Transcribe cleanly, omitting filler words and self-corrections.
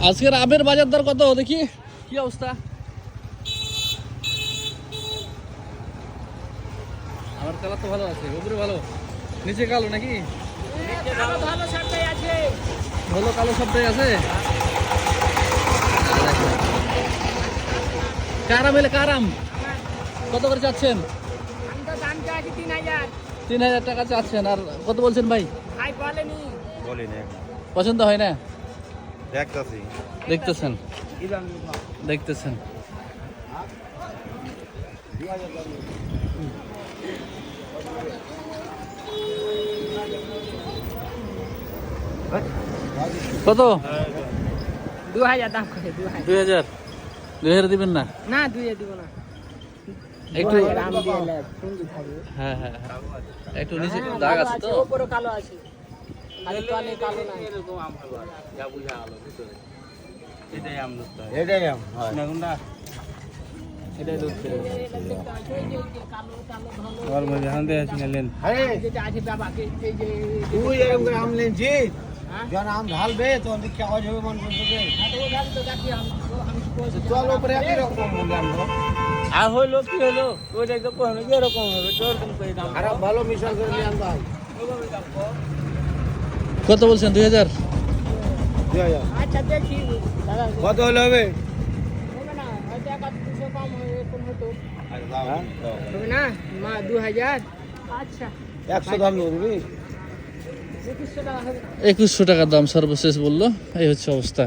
আজকের আমের বাজার দর কত দেখি কি অবস্থা? আমার কালার তো ভালো আছে, উপরে ভালো, নিচে কালো নাকি? ভালো কালো সবটাই আছে। কারাম এলে কারাম কত করে চাচ্ছেন? 3,000 টাকা চাচ্ছেন। আর কত বলছেন ভাই? পছন্দ হয় না? দেখতেছেন দেখতেছেন কত? 2000 দাম করে। 2000 2000 দিবেন না? না 2000 দিব না, একটু দাম দিয়ে লে পুঞ্জি থাকবে। হ্যাঁ হ্যাঁ একটু নিচে দাগ আছে তো, উপরে কালো আছে, খালি তলে কালো না। এরকম আম ভালো আছে, যা বুঝা গেল ভিতরে এটাই আম ধরতে হয়। এটাই আম হয়। না কোনটা এটাই ধরতে হয়। আর মধ্যে হাতে আছে নেন। আরে যেটা আছে বাবা এই যে তুই এরকম করে আম নিয়েছি, যখন আম ঢালবে তখন দেখি আওয়াজ হবে মন করছে তো দেখি আমি চল উপরে একই রকম বলে আনবো। আর হইলো কি হলো ওইটা তো কোন কি এরকম হবে তোর কোন কই দাম খারাপ ভালো মিশন করে নিয়ে আনতে হয়। কত বলছেন? 2000 আচ্ছা দেখি দাদা কত হলে হবে? হবে না, হয়তো 1-200 কম এরকম হতো, হবে না মা 2000। আচ্ছা 100 দাম ধরবি? 2100 টাকা হবে। 2100 টাকা দাম সর্বশেষ বললো। এই হচ্ছে অবস্থা।